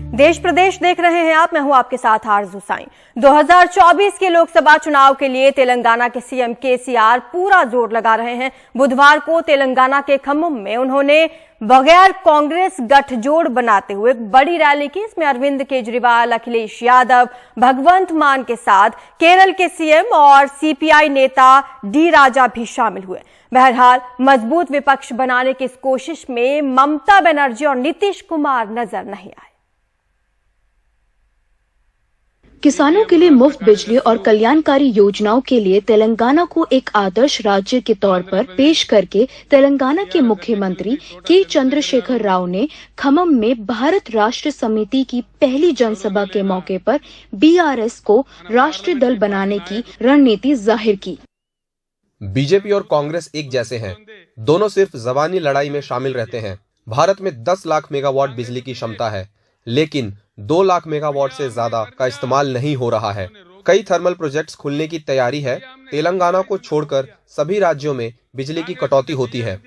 देश प्रदेश देख रहे हैं आप, मैं हूं आपके साथ आरजू साईं। 2024 के लोकसभा चुनाव के लिए तेलंगाना के सीएम केसीआर पूरा जोर लगा रहे हैं। बुधवार को तेलंगाना के खम्मम में उन्होंने बगैर कांग्रेस गठजोड़ बनाते हुए एक बड़ी रैली की। इसमें अरविंद केजरीवाल, अखिलेश यादव, भगवंत मान के साथ केरल के सीएम और सीपीआई नेता डी राजा भी शामिल हुए। बहरहाल मजबूत विपक्ष बनाने की इस कोशिश में ममता बनर्जी और नीतीश कुमार नजर नहीं आए। किसानों के लिए मुफ्त बिजली और कल्याणकारी योजनाओं के लिए तेलंगाना को एक आदर्श राज्य के तौर पर पेश करके तेलंगाना के मुख्यमंत्री के चंद्रशेखर राव ने खम्मम में भारत राष्ट्र समिति की पहली जनसभा के मौके पर बीआरएस को राष्ट्रीय दल बनाने की रणनीति जाहिर की। बीजेपी और कांग्रेस एक जैसे हैं, दोनों सिर्फ जबानी लड़ाई में शामिल रहते हैं। भारत में 10 लाख मेगावाट बिजली की क्षमता है, लेकिन 2 लाख मेगावाट से ज्यादा का इस्तेमाल नहीं हो रहा है। कई थर्मल प्रोजेक्ट्स खुलने की तैयारी है। तेलंगाना को छोड़कर सभी राज्यों में बिजली की कटौती होती है।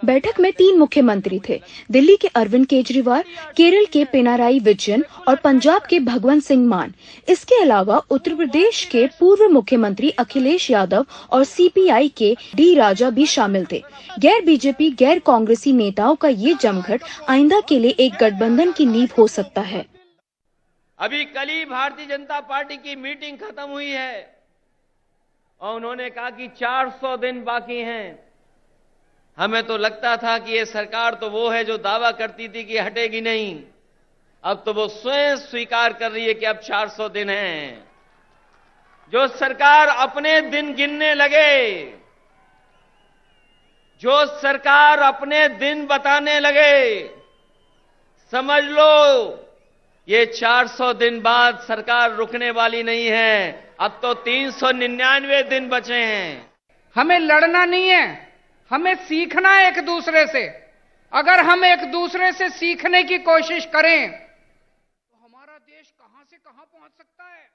बैठक में 3 मुख्यमंत्री थे, दिल्ली के अरविंद केजरीवाल, केरल के पिनाराई विजयन और पंजाब के भगवंत सिंह मान। इसके अलावा उत्तर प्रदेश के पूर्व मुख्यमंत्री अखिलेश यादव और सीपीआई के डी राजा भी शामिल थे। गैर बीजेपी, गैर कांग्रेसी नेताओं का ये जमघट आइंदा के लिए एक गठबंधन की नींव हो सकता है। अभी कल ही भारतीय जनता पार्टी की मीटिंग खत्म हुई है और उन्होंने कहा कि 400 दिन बाकी हैं। हमें तो लगता था कि ये सरकार तो वो है जो दावा करती थी कि हटेगी नहीं। अब तो वो स्वयं स्वीकार कर रही है कि अब 400 दिन हैं। जो सरकार अपने दिन गिनने लगे, जो सरकार अपने दिन बताने लगे, समझ लो ये 400 दिन बाद सरकार रुकने वाली नहीं है। अब तो 399 दिन बचे हैं। हमें लड़ना नहीं है, हमें सीखना है एक दूसरे से। अगर हम एक दूसरे से सीखने की कोशिश करें तो हमारा देश कहां से कहां पहुंच सकता है,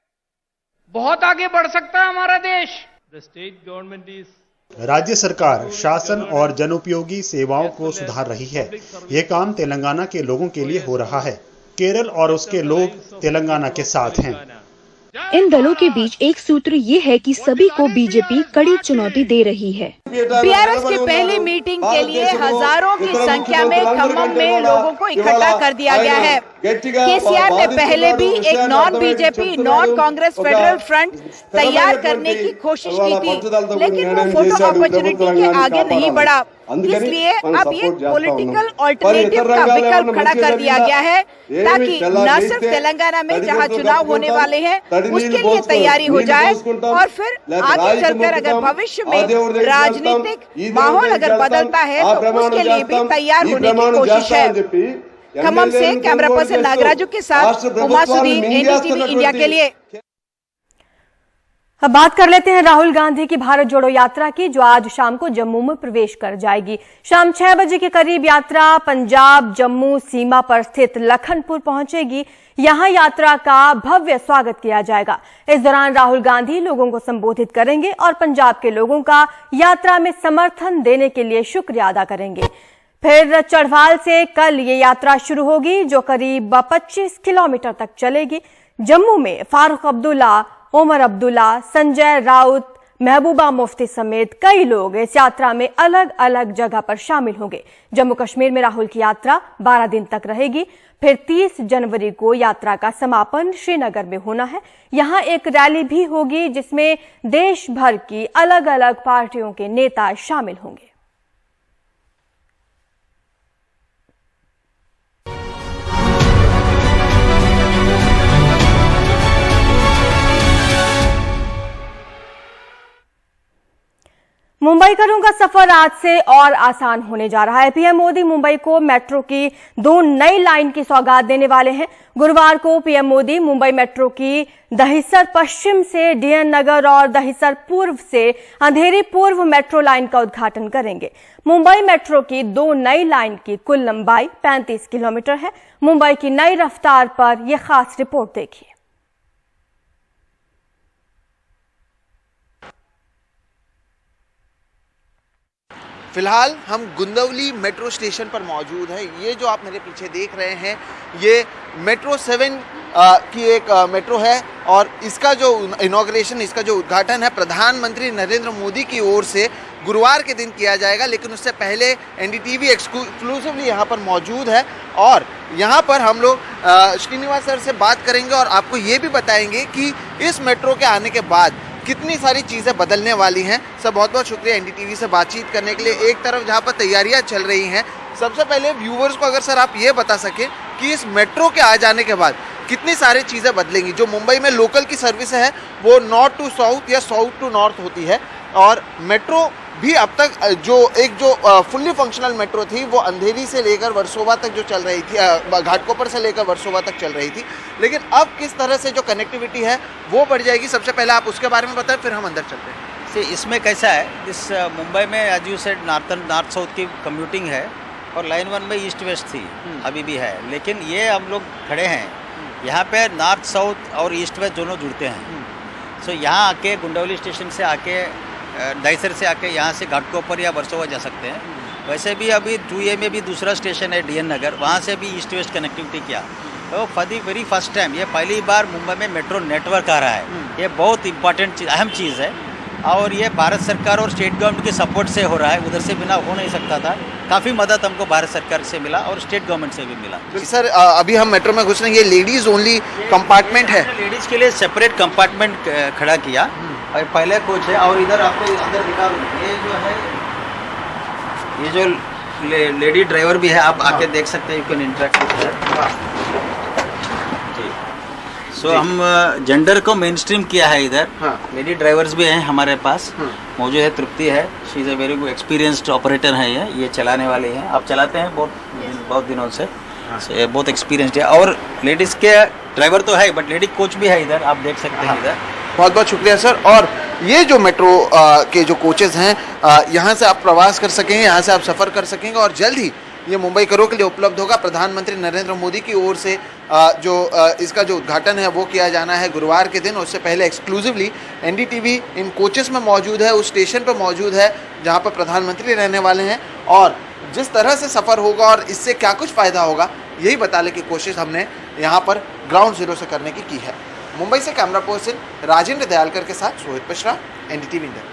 बहुत आगे बढ़ सकता है हमारा देश। द स्टेट गवर्नमेंट इज राज्य सरकार शासन और जनोपयोगी सेवाओं को सुधार रही है। ये काम तेलंगाना के लोगों के लिए हो रहा है। केरल और उसके लोग तेलंगाना के साथ हैं। इन दलों के बीच एक सूत्र ये है कि सभी को बीजेपी कड़ी चुनौती दे रही है। बीआरएस की पहली मीटिंग के लिए हजारों की संख्या में खम्मम में लोगों को इकट्ठा कर दिया गया है। केसीआर ने पहले भी एक non BJP, non Congress federal front तैयार करने की कोशिश की थी, लेकिन वो फोटो अपॉर्चुनिटी के आगे नहीं बढ़ा। इसलिए अब ये पॉलिटिकल ऑल्टरनेटिव का विकल्प खड़ा कर दिया गया है, ताकि न सिर्फ तेलंगाना में जहां चुनाव होने वाले हैं उसके लिए तैयारी हो जाए, और फिर आगे चलकर अगर भविष्य में राजनीतिक माहौल अगर बदलता है तो उसके लिए भी तैयार होने की कोशिश है। खम्मम से कैमरा पर्सन नागराजू के साथ उमा सुदीन, एनडीटीवी इंडिया के लिए। अब बात कर लेते हैं राहुल गांधी की भारत जोड़ो यात्रा की, जो आज शाम को जम्मू में प्रवेश कर जाएगी। शाम 6 बजे के करीब यात्रा पंजाब जम्मू सीमा पर स्थित लखनपुर पहुंचेगी। यहां यात्रा का भव्य स्वागत किया जाएगा। इस दौरान राहुल गांधी लोगों को संबोधित करेंगे और पंजाब के लोगों का यात्रा में समर्थन देने के लिए शुक्रिया अदा करेंगे। फिर चढ़वाल से कल ये यात्रा शुरू होगी, जो करीब 25 किलोमीटर तक चलेगी। जम्मू में फारूक अब्दुल्ला, उमर अब्दुल्ला, संजय राउत, महबूबा मुफ्ती समेत कई लोग इस यात्रा में अलग अलग जगह पर शामिल होंगे। जम्मू कश्मीर में राहुल की यात्रा 12 दिन तक रहेगी। फिर 30 जनवरी को यात्रा का समापन श्रीनगर में होना है। यहां एक रैली भी होगी, जिसमें देश भर की अलग अलग पार्टियों के नेता शामिल होंगे। मुंबईकरों का सफर आज से और आसान होने जा रहा है। पीएम मोदी मुंबई को मेट्रो की 2 नई लाइन की सौगात देने वाले हैं। गुरुवार को पीएम मोदी मुंबई मेट्रो की दहिसर पश्चिम से डीएन नगर और दहिसर पूर्व से अंधेरी पूर्व मेट्रो लाइन का उद्घाटन करेंगे। मुंबई मेट्रो की 2 नई लाइन की कुल लंबाई 35 किलोमीटर है। मुंबई की नई रफ्तार पर यह खास रिपोर्ट देखिए। फिलहाल हम गुंदवली मेट्रो स्टेशन पर मौजूद हैं। ये जो आप मेरे पीछे देख रहे हैं ये मेट्रो 7 की एक मेट्रो है और इसका जो इनॉग्रेशन, इसका जो उद्घाटन है प्रधानमंत्री नरेंद्र मोदी की ओर से गुरुवार के दिन किया जाएगा। लेकिन उससे पहले एनडीटीवी एक्सक्लूसिवली यहाँ पर मौजूद है और यहाँ पर हम लोग श्रीनिवास सर से बात करेंगे और आपको ये भी बताएंगे कि इस मेट्रो के आने के बाद कितनी सारी चीज़ें बदलने वाली हैं। सर बहुत बहुत शुक्रिया एनडीटीवी से बातचीत करने के लिए। एक तरफ जहाँ पर तैयारियाँ चल रही हैं, सबसे पहले व्यूवर्स को अगर सर आप ये बता सकें कि इस मेट्रो के आ जाने के बाद कितनी सारी चीज़ें बदलेंगी। जो मुंबई में लोकल की सर्विस है वो नॉर्थ टू साउथ या साउथ टू नॉर्थ होती है और मेट्रो भी अब तक जो फुल्ली फंक्शनल मेट्रो थी वो अंधेरी से लेकर वर्सोवा तक जो चल रही थी, घाटकोपर से लेकर वर्सोवा तक चल रही थी, लेकिन अब किस तरह से जो कनेक्टिविटी है वो बढ़ जाएगी। सबसे पहले आप उसके बारे में बताएं, फिर हम अंदर चलते हैं। इसमें कैसा है, इस मुंबई में as you said north south की कम्यूटिंग है और लाइन 1 में ईस्ट वेस्ट थी, अभी भी है, लेकिन ये हम लोग खड़े हैं यहाँ पे नॉर्थ साउथ और ईस्ट वेस्ट दोनों जुड़ते हैं। सो यहाँ आके गुंडवली स्टेशन से आके दहीसर से आके यहाँ से घाटकोपर या वर्सोवा जा सकते हैं। वैसे भी अभी 2A में भी दूसरा स्टेशन है DN नगर, वहाँ से भी ईस्ट वेस्ट कनेक्टिविटी किया। तो for the very first time ये पहली बार मुंबई में मेट्रो नेटवर्क आ रहा है। ये बहुत इंपॉर्टेंट चीज़, अहम चीज़ है और ये भारत सरकार और स्टेट गवर्नमेंट के सपोर्ट से हो रहा है। उधर से बिना हो नहीं सकता था। काफ़ी मदद हमको भारत सरकार से मिला और स्टेट गवर्नमेंट से भी मिला। सर अभी हम मेट्रो में घुस रहे हैं, ये लेडीज़ ओनली कंपार्टमेंट है। लेडीज़ के लिए सेपरेट कंपार्टमेंट खड़ा किया और पहले कोच है और इधर आपको अंदर दिखा, ये जो है ये जो लेडी ड्राइवर भी है, आप आके देख सकते हैं, यू कैन इंटरेक्ट विद। सो हम जेंडर को मेन स्ट्रीम किया है इधर। लेडी ड्राइवर्स भी हैं हमारे पास, मौजूद है, तृप्ति है, she is a very good experienced operator है। ये चलाने वाले हैं, आप चलाते हैं बहुत दिनों से, बहुत एक्सपीरियंस्ड है। और लेडीज़ के ड्राइवर तो है बट लेडी कोच भी है इधर, आप देख सकते हैं इधर। बहुत बहुत शुक्रिया सर। और ये जो मेट्रो के जो कोचेज़ हैं यहाँ से आप प्रवास कर सकेंगे, यहाँ से आप सफ़र कर सकेंगे और जल्द ही ये मुंबई करों के लिए उपलब्ध होगा। प्रधानमंत्री नरेंद्र मोदी की ओर से इसका जो उद्घाटन है वो किया जाना है गुरुवार के दिन। उससे पहले एक्सक्लूसिवली एनडीटीवी इन कोचेस में मौजूद है, उस स्टेशन पर मौजूद है जहाँ पर प्रधानमंत्री रहने वाले हैं और जिस तरह से सफ़र होगा और इससे क्या कुछ फ़ायदा होगा यही बताने की कोशिश हमने यहाँ पर ग्राउंड जीरो से करने की है। मुंबई से कैमरा पर्सन राजेंद्र दयालकर के साथ रोहित मिश्रा, एनडीटीवी इंडिया।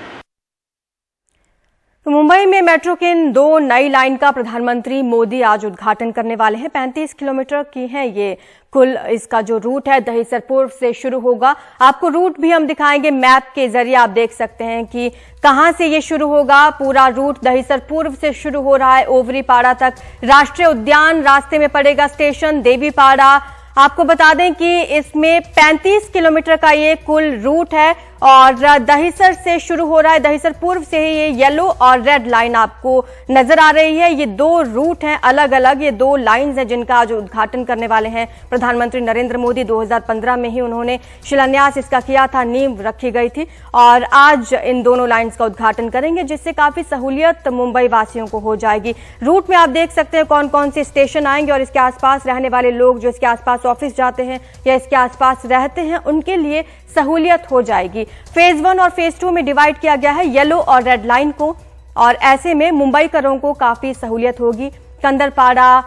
तो मुंबई में मेट्रो के इन 2 नई लाइन का प्रधानमंत्री मोदी आज उद्घाटन करने वाले हैं। 35 किलोमीटर की है ये कुल इसका जो रूट है, दहीसर पूर्व से शुरू होगा। आपको रूट भी हम दिखाएंगे मैप के जरिए, आप देख सकते हैं कि कहां से ये शुरू होगा। पूरा रूट दहीसर पूर्व से शुरू हो रहा है, ओवरीपाड़ा तक राष्ट्रीय उद्यान रास्ते में पड़ेगा, स्टेशन देवीपाड़ा। आपको बता दें कि इसमें 35 किलोमीटर का ये कुल रूट है और दहीसर से शुरू हो रहा है। दहीसर पूर्व से ही ये येलो और रेड लाइन आपको नजर आ रही है। ये 2 रूट हैं अलग अलग, ये 2 लाइंस हैं जिनका आज उद्घाटन करने वाले हैं प्रधानमंत्री नरेंद्र मोदी। 2015 में ही उन्होंने शिलान्यास इसका किया था, नींव रखी गई थी और आज इन दोनों लाइंस का उद्घाटन करेंगे जिससे काफी सहूलियत मुंबई वासियों को हो जाएगी। रूट में आप देख सकते हैं कौन कौन से स्टेशन आएंगे और इसके आसपास रहने वाले लोग जो इसके आसपास ऑफिस जाते हैं या इसके आसपास रहते हैं उनके लिए सहूलियत हो जाएगी। फेज 1 और फेज 2 में डिवाइड किया गया है येलो और रेड लाइन को और ऐसे में मुंबई करों को काफी सहूलियत होगी। कंदरपाड़ा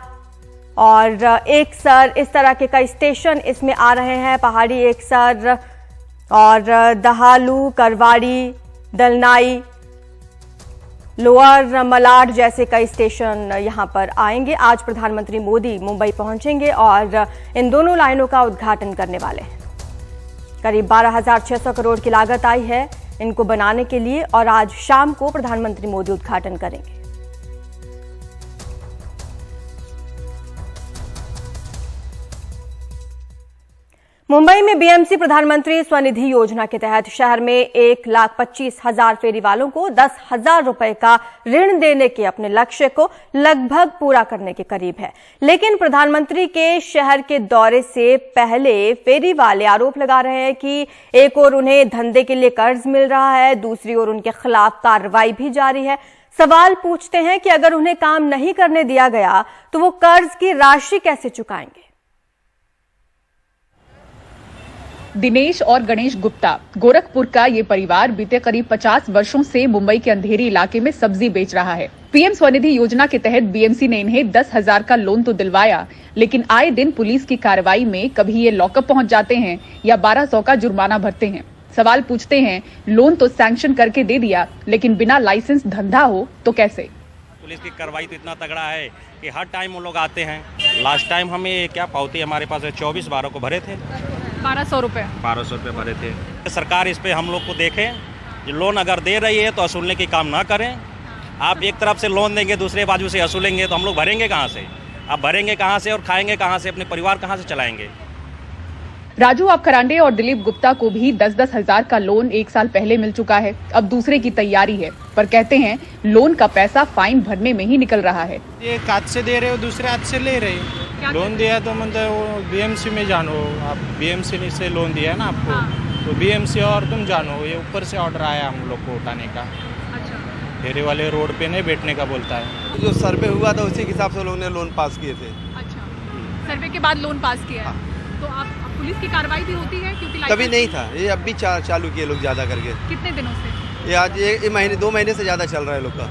और एकसर, इस तरह के कई स्टेशन इसमें आ रहे हैं। पहाड़ी एकसर और दहालू, करवाड़ी, दलनाई, लोअर मलाड जैसे कई स्टेशन यहां पर आएंगे। आज प्रधानमंत्री मोदी मुंबई पहुंचेंगे और इन दोनों लाइनों का उद्घाटन करने वाले हैं। करीब 12,600 करोड़ की लागत आई है इनको बनाने के लिए और आज शाम को प्रधानमंत्री मोदी उद्घाटन करेंगे। मुंबई में बीएमसी प्रधानमंत्री स्वनिधि योजना के तहत शहर में 1,25,000 फेरी वालों को 10,000 रुपए का ऋण देने के अपने लक्ष्य को लगभग पूरा करने के करीब है। लेकिन प्रधानमंत्री के शहर के दौरे से पहले फेरी वाले आरोप लगा रहे हैं कि एक ओर उन्हें धंधे के लिए कर्ज मिल रहा है, दूसरी ओर उनके खिलाफ कार्रवाई भी जारी है। सवाल पूछते हैं कि अगर उन्हें काम नहीं करने दिया गया तो वो कर्ज की राशि कैसे चुकाएंगे। दिनेश और गणेश गुप्ता, गोरखपुर का ये परिवार बीते करीब 50 वर्षों से मुंबई के अंधेरी इलाके में सब्जी बेच रहा है। पीएम स्वनिधि योजना के तहत बीएमसी ने इन्हें 10,000 का लोन तो दिलवाया, लेकिन आए दिन पुलिस की कार्रवाई में कभी ये लॉकअप पहुंच जाते हैं या 1200 का जुर्माना भरते हैं। सवाल पूछते हैं, लोन तो सैंक्शन करके दे दिया, लेकिन बिना लाइसेंस धंधा हो तो कैसे? पुलिस की कार्रवाई तो इतना तगड़ा है कि हर टाइम वो लोग आते हैं। लास्ट टाइम हमें क्या पावती हमारे पास 24/12 को भरे थे 1200 रुपए भरे थे। सरकार इस पे हम लोग को देखे, लोन अगर दे रही है तो वसूलने की काम ना करें। आप एक तरफ से लोन देंगे, दूसरे बाजू से वसूलेंगे तो हम लोग भरेंगे कहाँ से? आप भरेंगे कहाँ से और खाएंगे कहाँ से? अपने परिवार कहाँ से चलाएंगे? राजू अपखरांडे और दिलीप गुप्ता को भी 10-10 हजार का लोन 1 साल पहले मिल चुका है। अब दूसरे की तैयारी है, पर कहते हैं लोन का पैसा फाइन भरने में ही निकल रहा है। एक हाथ से दे रहे हो, दूसरे हाथ से ले रहे हो। लोन दिया तो मतलब वो बीएमसी में जानो, आप बीएमसी से लोन दिया है ना आपको, तो बीएमसी और तुम जानो, ये ऊपर से ऑर्डर आया हम लोग को उठाने का। फेरी वाले रोड पे नहीं बैठने का बोलता है। जो सर्वे हुआ था उसी के हिसाब से लोगों ने लोन पास किए थे। अच्छा, सर्वे के बाद लोन पास किया है। तो आप पुलिस की कार्रवाई भी होती है? क्योंकि कभी नहीं था, ये अब भी चालू किए लोग ज़्यादा करके। कितने दिनों से? ये आज 1 महीने 2 महीने से ज़्यादा चल रहा है लोग का।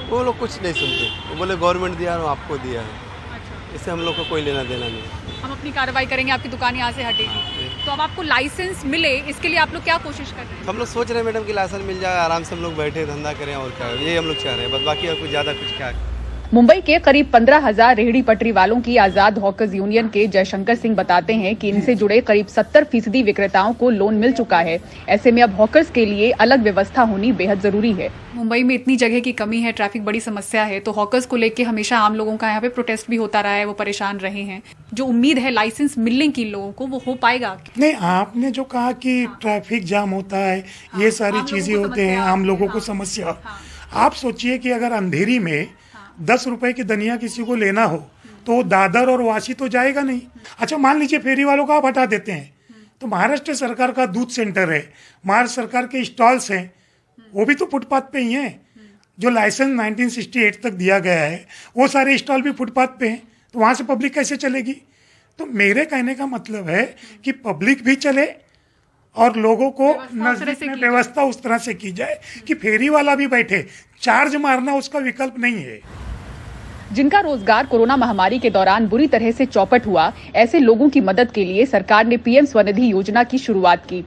वो लोग कुछ नहीं सुनते, वो बोले गवर्नमेंट दिया है, आपको दिया है। अच्छा। इससे हम लोग को कोई लेना देना नहीं। हम अपनी कार्रवाई करेंगे, आपकी दुकान यहाँ से हटेगी। तो अब आपको लाइसेंस मिले, इसके लिए आप लोग क्या कोशिश कर रहे हैं? हम लोग सोच रहे हैं मैडम कि लाइसेंस मिल जाए, आराम से हम लोग बैठे धंधा करें और क्या, ये हम लोग चाह रहे हैं बस, बाकी और कुछ ज़्यादा कुछ क्या। मुंबई के करीब 15,000 रेहड़ी पटरी वालों की आजाद हॉकर्स यूनियन के जयशंकर सिंह बताते हैं कि इनसे जुड़े करीब 70% विक्रेताओं को लोन मिल चुका है। ऐसे में अब हॉकर्स के लिए अलग व्यवस्था होनी बेहद जरूरी है। मुंबई में इतनी जगह की कमी है, ट्रैफिक बड़ी समस्या है, तो हॉकर्स को लेकर हमेशा आम लोगों का यहाँ पे प्रोटेस्ट भी होता रहा है, वो परेशान रहे हैं। जो उम्मीद है लाइसेंस मिलने की लोगों को, वो हो पाएगा? नहीं, आपने जो कहा कि ट्रैफिक जाम होता है, ये सारी चीजें होते हैं, आम लोगों को समस्या। आप सोचिए कि अगर अंधेरी में 10 रुपए की धनिया किसी को लेना हो तो दादर और वाशी तो जाएगा नहीं। अच्छा, मान लीजिए फेरी वालों का आप हटा देते हैं, तो महाराष्ट्र सरकार का दूध सेंटर है, महाराष्ट्र सरकार के स्टॉल्स हैं, वो भी तो फुटपाथ पे ही हैं। जो लाइसेंस 1968 तक दिया गया है, वो सारे स्टॉल भी फुटपाथ पे हैं, तो वहाँ से पब्लिक कैसे चलेगी? तो मेरे कहने का मतलब है कि पब्लिक भी चले और लोगों को नजदीक में व्यवस्था उस तरह से की जाए कि फेरी वाला भी बैठे। चार्ज मारना उसका विकल्प नहीं है। जिनका रोजगार कोरोना महामारी के दौरान बुरी तरह से चौपट हुआ, ऐसे लोगों की मदद के लिए सरकार ने पीएम स्वनिधि योजना की शुरुआत की,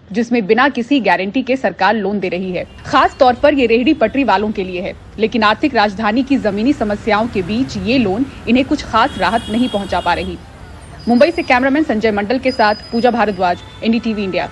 जिसमें बिना किसी गारंटी के सरकार लोन दे रही है। खास तौर पर ये रेहड़ी पटरी वालों के लिए है, लेकिन आर्थिक राजधानी की जमीनी समस्याओं के बीच ये लोन इन्हें कुछ खास राहत नहीं पहुंचा पा रही। मुंबई से कैमरामैन संजय मंडल के साथ पूजा भारद्वाज, एनडीटीवी इंडिया।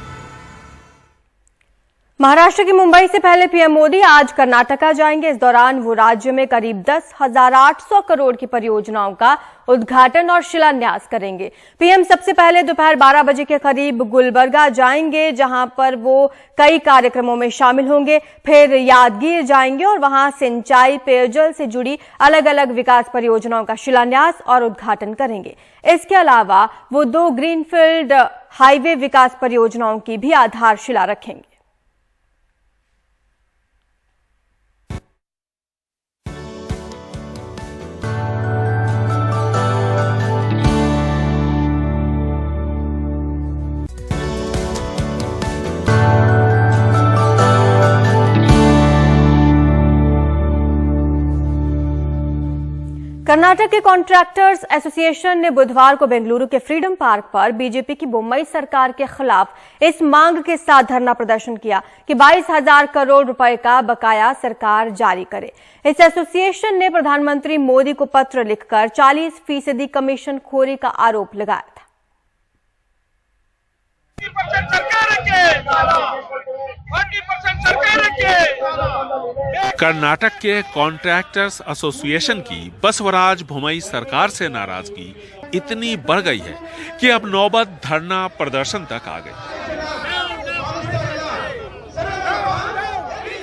महाराष्ट्र की मुंबई से पहले पीएम मोदी आज कर्नाटका जाएंगे। इस दौरान वो राज्य में करीब 10,800 करोड़ की परियोजनाओं का उद्घाटन और शिलान्यास करेंगे। पीएम सबसे पहले दोपहर 12 बजे के करीब गुलबर्गा जाएंगे, जहां पर वो कई कार्यक्रमों में शामिल होंगे। फिर यादगीर जाएंगे और वहां सिंचाई, पेयजल से जुड़ी अलग अलग विकास परियोजनाओं का शिलान्यास और उद्घाटन करेंगे। इसके अलावा वो 2 ग्रीनफील्ड हाईवे विकास परियोजनाओं की भी आधारशिला रखेंगे। कर्नाटक के कॉन्ट्रैक्टर्स एसोसिएशन ने बुधवार को बेंगलुरु के फ्रीडम पार्क पर बीजेपी की मुंबई सरकार के खिलाफ इस मांग के साथ धरना प्रदर्शन किया कि 22,000 करोड़ रुपए का बकाया सरकार जारी करे। इस एसोसिएशन ने प्रधानमंत्री मोदी को पत्र लिखकर 40% कमीशन खोरी का आरोप लगाया था। कर्नाटक के कॉन्ट्रैक्टर्स एसोसिएशन की बसवराज भुमई सरकार से नाराजगी इतनी बढ़ गई है कि अब नौबत धरना प्रदर्शन तक आ गई।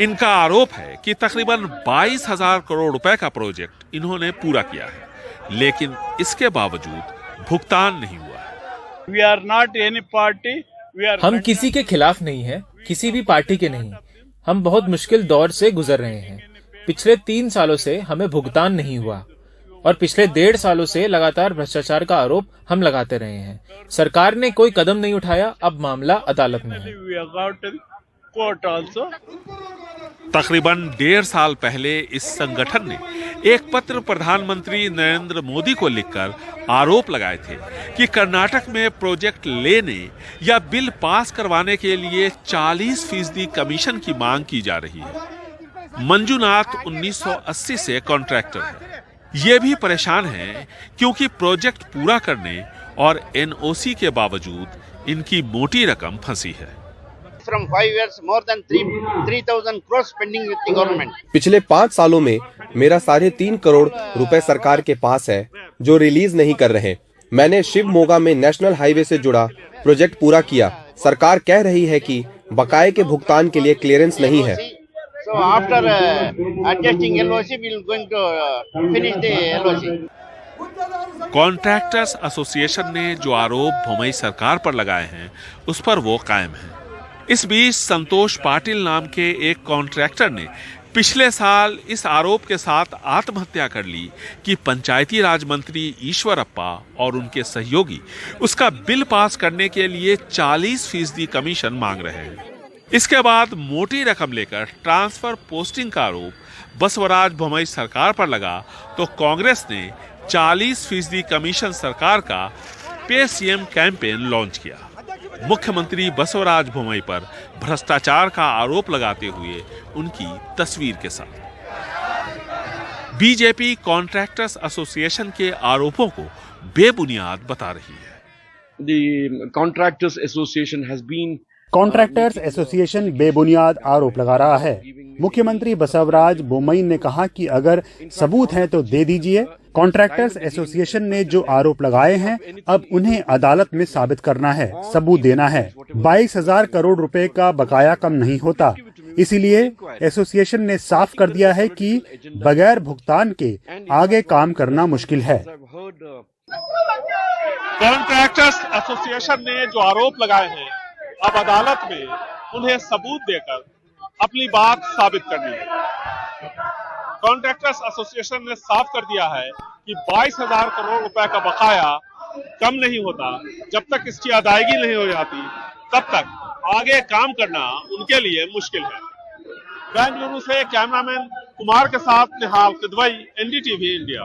इनका आरोप है कि तकरीबन 22,000 करोड़ रुपए का प्रोजेक्ट इन्होंने पूरा किया है, लेकिन इसके बावजूद भुगतान नहीं हुआ। We are not any party. हम किसी के खिलाफ नहीं हैं, किसी भी पार्टी के नहीं। हम बहुत मुश्किल दौर से गुजर रहे हैं। पिछले 3 सालों से हमें भुगतान नहीं हुआ और पिछले 1.5 सालों से लगातार भ्रष्टाचार का आरोप हम लगाते रहे हैं। सरकार ने कोई कदम नहीं उठाया, अब मामला अदालत में है। तकरीबन 1.5 साल पहले इस संगठन ने एक पत्र प्रधानमंत्री नरेंद्र मोदी को लिखकर आरोप लगाए थे कि कर्नाटक में प्रोजेक्ट लेने या बिल पास करवाने के लिए 40% कमीशन की मांग की जा रही है। मंजूनाथ 1980 से कॉन्ट्रैक्टर है। ये भी परेशान हैं क्योंकि प्रोजेक्ट पूरा करने और एनओसी के बावजूद इनकी मोटी रकम फंसी है। From 5 years, more than 3,000 crores pending with the government. पिछले 5 सालों में मेरा 3.5 करोड़ रुपए सरकार के पास है जो रिलीज नहीं कर रहे। मैंने शिव मोगा में नेशनल हाईवे से जुड़ा प्रोजेक्ट पूरा किया। सरकार कह रही है कि बकाये के भुगतान के लिए क्लियरेंस नहीं है। So after adjusting LOC, we will going to finish the LOC. Contractors association ने जो आरोप भुमई सरकार पर लगाए हैं उस पर वो कायम है। इस बीच संतोष पाटिल नाम के एक कॉन्ट्रैक्टर ने पिछले साल इस आरोप के साथ आत्महत्या कर ली कि पंचायती राज मंत्री ईश्वरप्पा और उनके सहयोगी उसका बिल पास करने के लिए 40% कमीशन मांग रहे हैं। इसके बाद मोटी रकम लेकर ट्रांसफर पोस्टिंग का आरोप बसवराज भुमई सरकार पर लगा तो कांग्रेस ने 40% कमीशन सरकार का पे सीएम कैंपेन लॉन्च किया। मुख्यमंत्री बसवराज भुमई पर भ्रष्टाचार का आरोप लगाते हुए उनकी तस्वीर के साथ। बीजेपी कॉन्ट्रैक्टर्स एसोसिएशन के आरोपों को बेबुनियाद बता रही है। The Contractors Association has been contractors association बेबुनियाद आरोप लगा रहा है। मुख्यमंत्री बसवराज बोमई ने कहा कि अगर सबूत हैं तो दे दीजिए। कॉन्ट्रैक्टर्स एसोसिएशन ने जो आरोप लगाए हैं अब उन्हें अदालत में साबित करना है, सबूत देना है। 22,000 करोड़ रुपए का बकाया कम नहीं होता, इसीलिए एसोसिएशन ने साफ कर दिया है कि बगैर भुगतान के आगे काम करना मुश्किल है। कॉन्ट्रैक्टर्स एसोसिएशन ने जो आरोप लगाए हैं अब अदालत में उन्हें सबूत देकर अपनी बात साबित करनी है। कॉन्ट्रैक्टर्स एसोसिएशन ने साफ कर दिया है कि 22,000 करोड़ रुपए का बकाया कम नहीं होता। जब तक इसकी अदायगी नहीं हो जाती तब तक आगे काम करना उनके लिए मुश्किल है। बेंगलुरु से कैमरामैन कुमार के साथ निहाल किदवई, एनडीटीवी इंडिया।